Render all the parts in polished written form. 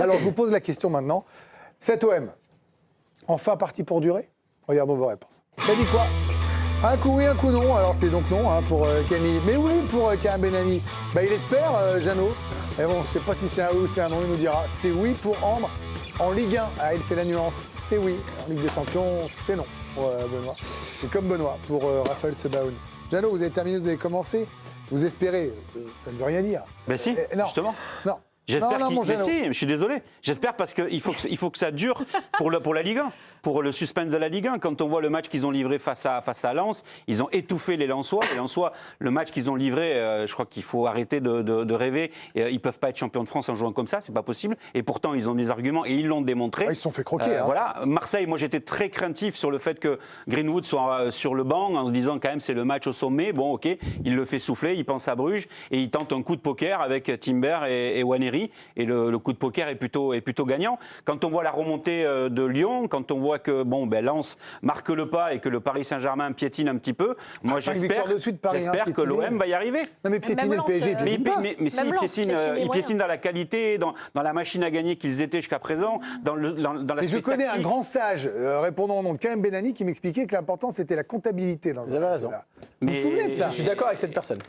Alors, je vous pose la question maintenant. Cet OM, enfin parti pour durer? Regardons vos réponses. Ça dit quoi? Un coup oui, un coup non. Alors, c'est donc non pour Camille. Mais oui pour Karim Benani. Il espère, Jeannot. Mais bon, je ne sais pas si c'est un oui ou c'est un non, il nous dira. C'est oui pour Ambre en Ligue 1. Ah, il fait la nuance. C'est oui. En Ligue des Champions, c'est non pour Benoît. C'est comme Benoît pour Raphaël Sebaoun. Jeannot, vous avez terminé, vous avez commencé. Vous espérez, ça ne veut rien dire. Mais si, non, justement. Non. J'espère non, mais si, je suis désolé. J'espère parce qu'il faut que ça dure pour la Ligue 1, pour le suspense de la Ligue 1. Quand on voit le match qu'ils ont livré face à Lens, ils ont étouffé les Lensois. Les Lensois, le match qu'ils ont livré, je crois qu'il faut arrêter de rêver. Ils ne peuvent pas être champions de France en jouant comme ça, c'est pas possible. Et pourtant, ils ont des arguments et ils l'ont démontré. Ils se sont fait croquer. Voilà. Marseille, moi j'étais très craintif sur le fait que Greenwood soit sur le banc en se disant quand même c'est le match au sommet. Bon, ok, il le fait souffler, il pense à Bruges et il tente un coup de poker avec Timber et Waneri. Et le coup de poker est plutôt gagnant. Quand on voit la remontée de Lyon, quand on voit que Lens marque le pas et que le Paris Saint-Germain piétine un petit peu, moi j'espère que l'OM va y arriver. Non mais piétiner le PSG, mais si, ils piétinent dans la qualité, dans la machine à gagner qu'ils étaient jusqu'à présent, dans la Mais je connais un grand sage, répondant au nom de Karim Benani, qui m'expliquait que l'important c'était la comptabilité. Vous avez raison. Vous vous souvenez de ça? Je suis d'accord avec cette personne.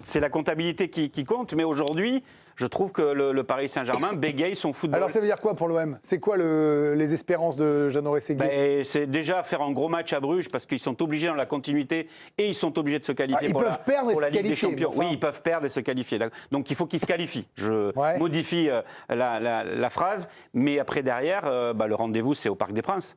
C'est la comptabilité qui compte, mais aujourd'hui, je trouve que le Paris Saint-Germain bégaye son football. Alors ça veut dire quoi pour l'OM? C'est quoi les espérances de Jeannot Rességuier? C'est déjà faire un gros match à Bruges parce qu'ils sont obligés dans la continuité et ils sont obligés de se qualifier pour la Ligue des Champions. Enfin... Oui, ils peuvent perdre et se qualifier. Donc il faut qu'ils se qualifient. Je modifie la phrase, mais après derrière, le rendez-vous c'est au Parc des Princes.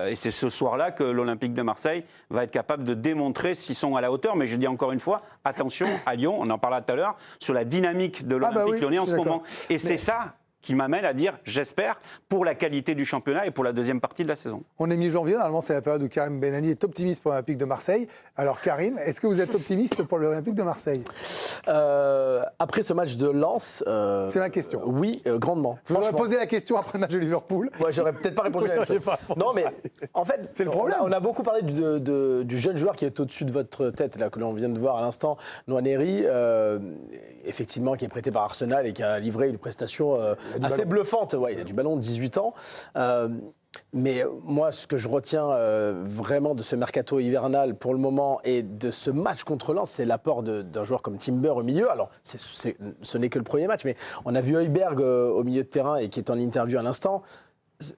Et c'est ce soir-là que l'Olympique de Marseille va être capable de démontrer s'ils sont à la hauteur. Mais je dis encore une fois, attention à Lyon, on en parlait tout à l'heure, sur la dynamique de l'Olympique lyonnais en ce moment. Et c'est ça qui m'amène à dire, j'espère, pour la qualité du championnat et pour la deuxième partie de la saison. On est mi-janvier, normalement c'est la période où Karim Benani est optimiste pour l'Olympique de Marseille. Alors Karim, est-ce que vous êtes optimiste pour l'Olympique de Marseille? Après ce match de Lens... c'est ma question. Oui, grandement. Vous m'aurez posé la question après le match de Liverpool. Ouais, j'aurais peut-être pas répondu à la même chose. Non, mais en fait, c'est le problème. On a beaucoup parlé du jeune joueur qui est au-dessus de votre tête, là, que l'on vient de voir à l'instant, Nwaneri, effectivement, qui est prêté par Arsenal et qui a livré une prestation assez bluffante. Ouais, il a du ballon de 18 ans. Mais moi, ce que je retiens vraiment de ce mercato hivernal pour le moment et de ce match contre Lens, c'est l'apport d'un joueur comme Timber au milieu. Alors, ce n'est que le premier match, mais on a vu Højbjerg au milieu de terrain et qui est en interview à l'instant.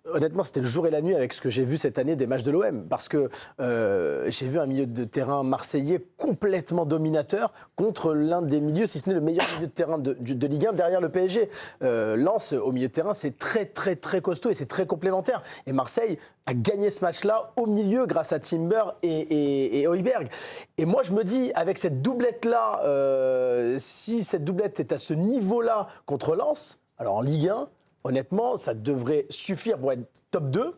Honnêtement, c'était le jour et la nuit avec ce que j'ai vu cette année des matchs de l'OM. Parce que j'ai vu un milieu de terrain marseillais complètement dominateur contre l'un des milieux, si ce n'est le meilleur milieu de terrain de Ligue 1 derrière le PSG. Lens, au milieu de terrain, c'est très, très, très costaud et c'est très complémentaire. Et Marseille a gagné ce match-là au milieu grâce à Timber et Højbjerg. Et moi, je me dis, avec cette doublette-là, si cette doublette est à ce niveau-là contre Lens, alors en Ligue 1, honnêtement, ça devrait suffire pour être top 2.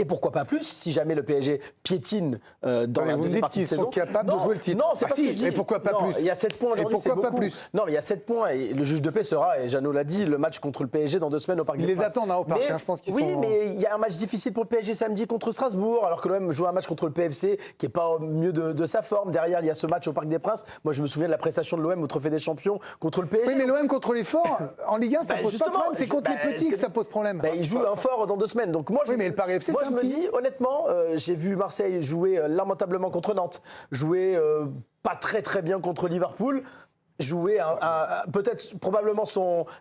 Et pourquoi pas plus, si jamais le PSG piétine dans la deuxième partie de saison. Ils sont capables de jouer le titre. Non, c'est pas ce que je dis. Mais pourquoi pas plus? Il y a 7 points aujourd'hui, c'est beaucoup. Pourquoi pas plus? Non, mais il y a 7 points et le juge de paix sera, et Jeannot l'a dit, le match contre le PSG dans 2 semaines au Parc des Princes. Ils les attendent au Parc, je pense qu'ils sont... Oui, mais il y a un match difficile pour le PSG samedi contre Strasbourg, alors que l'OM joue un match contre le PFC qui n'est pas au mieux de sa forme. Derrière, il y a ce match au Parc des Princes. Moi, je me souviens de la prestation de l'OM au Trophée des Champions contre le PSG. Oui, mais l'OM contre les forts, en Ligue 1, ça pose pas de problème. C'est contre les petits que ça pose problème. Il joue un fort dans 2 semaines. Donc moi, oui, mais le Paris FC, moi, je me dis, honnêtement, j'ai vu Marseille jouer lamentablement contre Nantes, jouer pas très très bien contre Liverpool, jouer peut-être probablement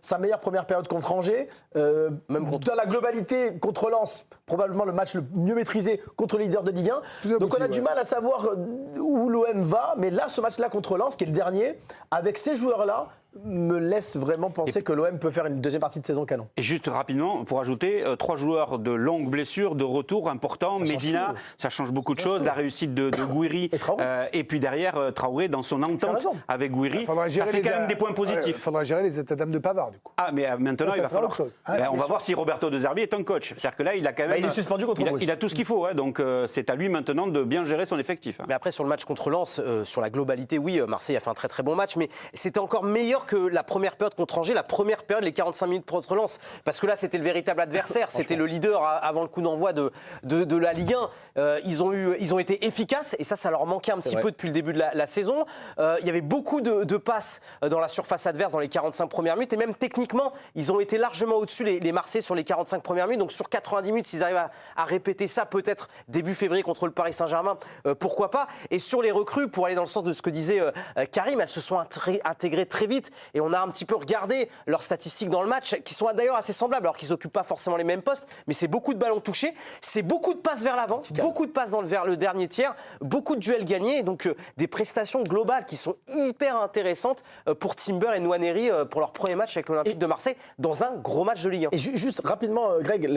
sa meilleure première période contre Angers, même dans la globalité contre Lens, probablement le match le mieux maîtrisé contre les leaders de Ligue 1. Donc on a du mal à savoir où l'OM va, mais là, ce match-là contre Lens, qui est le dernier, avec ces joueurs-là, me laisse vraiment penser que l'OM peut faire une deuxième partie de saison canon. Et juste rapidement, pour ajouter, 3 joueurs de longue blessure, de retour importants. Medina, ça change beaucoup de choses. La réussite de Gouiri. Et puis derrière, Traoré, dans son entente avec Gouiri, ça fait quand même des points positifs. Il faudra gérer les états d'âme de Pavard, du coup. Ah, mais maintenant, il va falloir autre chose. On va voir si Roberto De Zerbi est un coach. C'est-à-dire que là, il a quand même... il est suspendu contre Bruges. Il a tout ce qu'il faut. Donc, c'est à lui maintenant de bien gérer son effectif. Mais après, sur le match contre Lens, sur la globalité, oui, Marseille a fait un très très bon match. Mais c'était encore meilleur meilleur que la première période contre Angers, la première période, les 45 minutes contre Lens. Parce que là, c'était le véritable adversaire. C'était le leader avant le coup d'envoi de la Ligue 1. Ils ont été efficaces et ça leur manquait un petit peu depuis le début de la saison. Il y avait beaucoup de passes dans la surface adverse dans les 45 premières minutes et même techniquement, ils ont été largement au-dessus les Marseillais sur les 45 premières minutes. Donc sur 90 minutes, s'ils arrivent à répéter ça, peut-être début février contre le Paris Saint-Germain, pourquoi pas. Et sur les recrues, pour aller dans le sens de ce que disait Karim, elles se sont intégrées très vite et on a un petit peu regardé leurs statistiques dans le match qui sont d'ailleurs assez semblables alors qu'ils n'occupent pas forcément les mêmes postes, mais c'est beaucoup de ballons touchés, c'est beaucoup de passes vers l'avant, beaucoup de passes vers le dernier tiers, beaucoup de duels gagnés, et donc des prestations globales qui sont hyper intéressantes pour Timber et Nwaneri pour leur premier match avec l'Olympique de Marseille dans un gros match de Ligue 1. Et juste rapidement, Greg,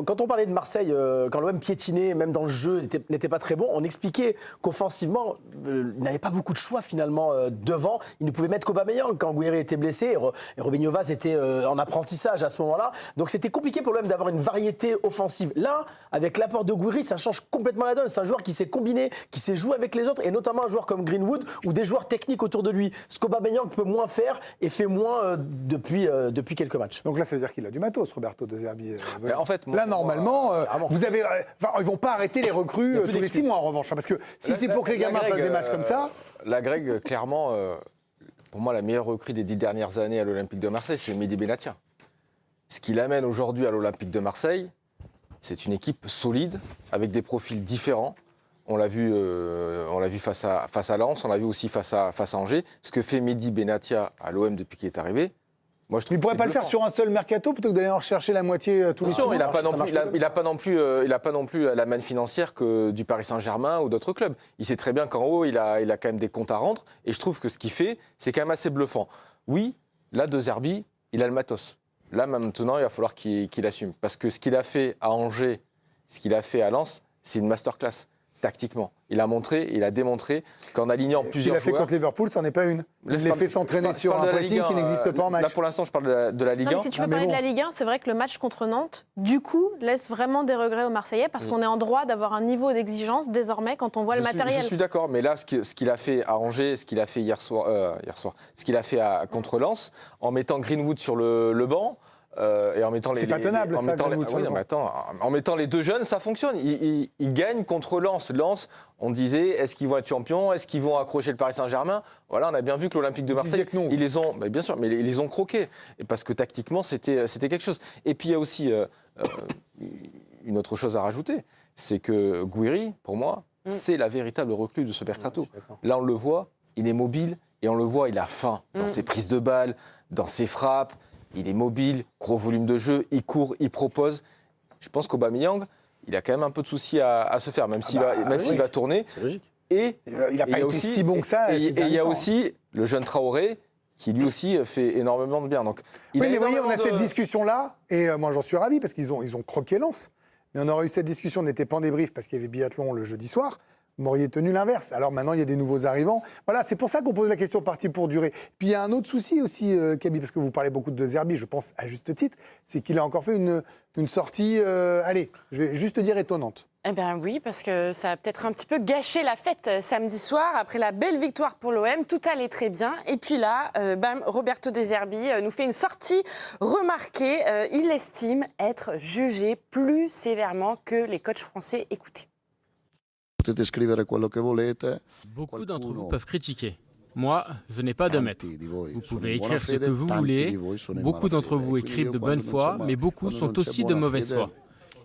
quand on parlait de Marseille, quand l'OM piétinait, même dans le jeu, n'était pas très bon, on expliquait qu'offensivement, il n'avait pas beaucoup de choix finalement devant. Il ne pouvait mettre qu'Aubameyang quand Gouiri était blessé et Robinho Vaz était en apprentissage à ce moment-là. Donc c'était compliqué pour l'OM d'avoir une variété offensive. Là, avec l'apport de Gouiri, ça change complètement la donne. C'est un joueur qui s'est combiné, qui s'est joué avec les autres, et notamment un joueur comme Greenwood ou des joueurs techniques autour de lui. Ce qu'Aubameyang peut moins faire et fait moins depuis quelques matchs. Donc là, ça veut dire qu'il a du matos, Roberto De Zerbi. En fait, là, normalement, vous avez, ils vont pas arrêter les recrues tous les 6 mois en revanche, parce que si c'est pour que les gamins fassent des matchs comme ça. La Greg, clairement, pour moi, la meilleure recrue des 10 dernières années à l'Olympique de Marseille, c'est Mehdi Benatia. Ce qu'il amène aujourd'hui à l'Olympique de Marseille, c'est une équipe solide, avec des profils différents. On l'a vu face à Lens, on l'a vu aussi face à Angers. Ce que fait Mehdi Benatia à l'OM depuis qu'il est arrivé, moi, je trouve. Il ne pourrait pas le faire sur un seul mercato plutôt que d'aller en rechercher la moitié tous les jours. Il n'a pas non plus la manne financière que du Paris Saint-Germain ou d'autres clubs. Il sait très bien qu'en haut, il a quand même des comptes à rendre. Et je trouve que ce qu'il fait, c'est quand même assez bluffant. Oui, là, De Zerbi, il a le matos. Là, maintenant, il va falloir qu'il assume. Parce que ce qu'il a fait à Angers, ce qu'il a fait à Lens, c'est une masterclass. Tactiquement. Il a montré, il a démontré qu'en alignant plusieurs joueurs... Ce qu'il a fait contre Liverpool, ça n'en est pas une. Il les fait s'entraîner sur un pressing qui n'existe pas en match. Là, pour l'instant, je parle de la Ligue 1. Mais si tu veux parler de la Ligue 1, c'est vrai que le match contre Nantes, du coup, laisse vraiment des regrets aux Marseillais parce qu'on est en droit d'avoir un niveau d'exigence désormais quand on voit le matériel. Je suis d'accord, mais là, ce qu'il a fait à Angers, ce qu'il a fait hier soir, ce qu'il a fait contre Lens, en mettant Greenwood sur le banc, et en mettant c'est pas tenable, ça, en mettant les deux jeunes, ça fonctionne. Ils gagnent contre Lens. Lens, on disait, est-ce qu'ils vont être champions? Est-ce qu'ils vont accrocher le Paris Saint-Germain? Voilà, on a bien vu que l'Olympique de Marseille, ils les ont, bien sûr, mais ils les ont croqués. Et parce que tactiquement, c'était quelque chose. Et puis il y a aussi une autre chose à rajouter, c'est que Gouiri, pour moi, c'est la véritable recrue de ce mercato. Là, on le voit, il est mobile et on le voit, il a faim dans ses prises de balles, dans ses frappes. Il est mobile, gros volume de jeu, il court, il propose. Je pense qu'Aubameyang, il a quand même un peu de soucis à se faire, même s'il va tourner. C'est logique. Et il n'a pas été si bon que ça. Et il y a aussi le jeune Traoré, qui lui aussi fait énormément de bien. Donc, mais voyez, on a cette discussion-là, et moi j'en suis ravi, parce qu'ils ont croqué Lens. Mais on aurait eu cette discussion, on n'était pas en débrief, parce qu'il y avait biathlon le jeudi soir. Vous m'auriez tenu l'inverse. Alors maintenant, il y a des nouveaux arrivants. Voilà, c'est pour ça qu'on pose la question partie pour durer. Puis il y a un autre souci aussi, Kaby, parce que vous parlez beaucoup de Zerbi, je pense à juste titre, c'est qu'il a encore fait une sortie, allez, je vais juste dire étonnante. Eh bien oui, parce que ça a peut-être un petit peu gâché la fête samedi soir. Après la belle victoire pour l'OM, tout allait très bien. Et puis là, Roberto De Zerbi nous fait une sortie remarquée. Il estime être jugé plus sévèrement que les coachs français. Écoutez. Beaucoup d'entre vous peuvent critiquer. Moi, je n'ai pas de maître. Vous pouvez écrire ce que vous voulez. Beaucoup d'entre vous écrivent de bonne foi, mais beaucoup sont aussi de mauvaise foi.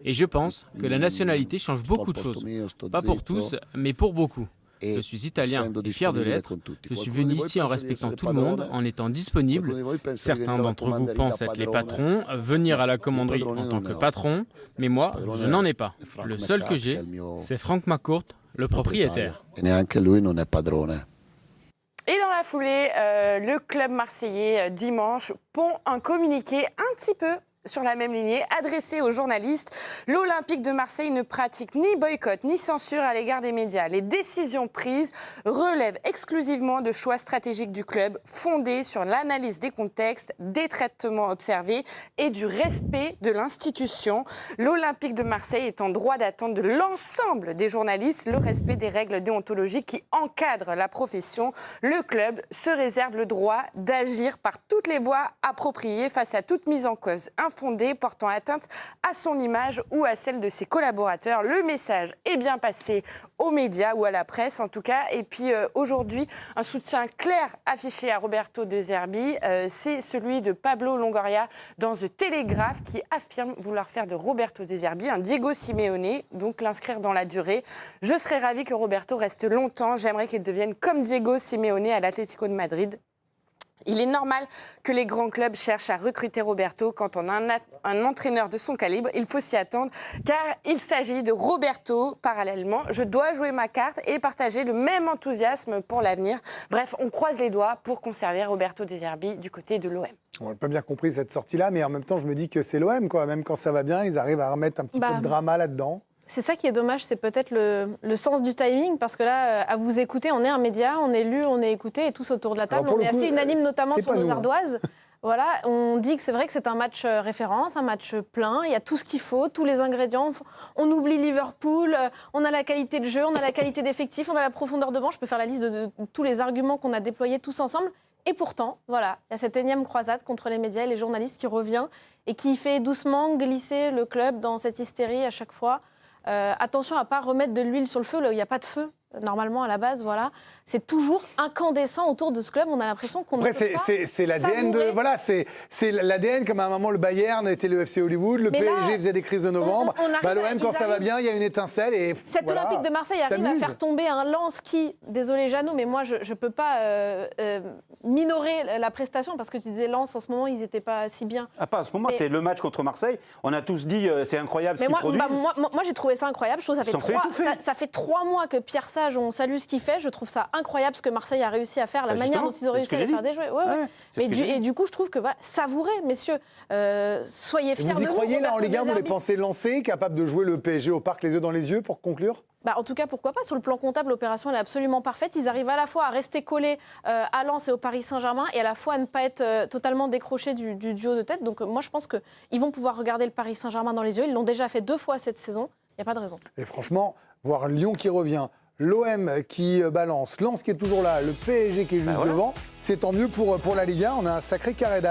Et je pense que la nationalité change beaucoup de choses. Pas pour tous, mais pour beaucoup. Je suis italien et fier de l'être. Je suis venu ici en respectant tout le monde, en étant disponible. Certains d'entre vous pensent être les patrons, venir à la commanderie en tant que patron, mais moi, je n'en ai pas. Le seul que j'ai, c'est Franck McCourt, le propriétaire. Et dans la foulée, le club marseillais, dimanche, pond un communiqué un petit peu sur la même lignée, adressé aux journalistes. L'Olympique de Marseille ne pratique ni boycott ni censure à l'égard des médias. Les décisions prises relèvent exclusivement de choix stratégiques du club, fondés sur l'analyse des contextes, des traitements observés et du respect de l'institution. L'Olympique de Marseille est en droit d'attendre de l'ensemble des journalistes le respect des règles déontologiques qui encadrent la profession. Le club se réserve le droit d'agir par toutes les voies appropriées face à toute mise en cause infondée portant atteinte à son image ou à celle de ses collaborateurs. Le message est bien passé aux médias ou à la presse en tout cas. Et puis aujourd'hui, un soutien clair affiché à Roberto De Zerbi, c'est celui de Pablo Longoria dans The Telegraph qui affirme vouloir faire de Roberto De Zerbi un Diego Simeone, donc l'inscrire dans la durée. Je serais ravie que Roberto reste longtemps. J'aimerais qu'il devienne comme Diego Simeone à l'Atlético de Madrid. Il est normal que les grands clubs cherchent à recruter Roberto. Quand on a un entraîneur de son calibre, il faut s'y attendre, car il s'agit de Roberto. Parallèlement, je dois jouer ma carte et partager le même enthousiasme pour l'avenir. Bref, on croise les doigts pour conserver Roberto De Zerbi du côté de l'OM. On n'a pas bien compris cette sortie-là, mais en même temps, je me dis que c'est l'OM, quoi. Même quand ça va bien, ils arrivent à remettre un petit peu de drama là-dedans. C'est ça qui est dommage, c'est peut-être le sens du timing, parce que là, à vous écouter, on est un média, on est lu, on est écouté, et tous autour de la table, on est assez unanime, notamment sur nos ardoises. Voilà, on dit que c'est vrai que c'est un match référence, un match plein, il y a tout ce qu'il faut, tous les ingrédients. On oublie Liverpool, on a la qualité de jeu, on a la qualité d'effectif, on a la profondeur de banc. Je peux faire la liste de tous les arguments qu'on a déployés tous ensemble. Et pourtant, voilà, il y a cette énième croisade contre les médias et les journalistes qui revient et qui fait doucement glisser le club dans cette hystérie à chaque fois. Attention à ne pas remettre de l'huile sur le feu là où il n'y a pas de feu. Normalement, à la base, voilà, c'est toujours incandescent autour de ce club. On a l'impression qu'on Après, c'est l'ADN de... Voilà, c'est l'ADN, comme à un moment, le Bayern était le FC Hollywood, le PSG faisait des crises de novembre. L'OM, quand ça va bien, il y a une étincelle et Cet Olympique de Marseille arrive à faire tomber un Lens qui... Désolé, Jeannot, mais moi, je ne peux pas minorer la prestation, parce que tu disais Lens, en ce moment, ils n'étaient pas si bien. Ah, pas en ce moment, c'est le match contre Marseille. On a tous dit, c'est incroyable ce qu'ils produisent. Moi, j'ai trouvé ça incroyable. Je trouve que ça fait 3 mois que Pierre Sage, on salue ce qu'il fait. Je trouve ça incroyable ce que Marseille a réussi à faire, la manière dont ils ont réussi à les faire déjouer. Et du coup, je trouve que savourez, messieurs, soyez fiers de nous. Vous y croyez là en Ligue 1, vous les pensez lancés, capables de jouer le PSG au parc les yeux dans les yeux pour conclure ? En tout cas, pourquoi pas. Sur le plan comptable, l'opération elle est absolument parfaite. Ils arrivent à la fois à rester collés à Lens et au Paris Saint-Germain et à la fois à ne pas être totalement décrochés du duo de tête. Donc moi, je pense qu'ils vont pouvoir regarder le Paris Saint-Germain dans les yeux. Ils l'ont déjà fait 2 fois cette saison. Il n'y a pas de raison. Et franchement, voir Lyon qui revient, l'OM qui balance, Lens qui est toujours là, le PSG qui est juste devant, c'est tant mieux pour la Ligue 1. On a un sacré carré d'âge.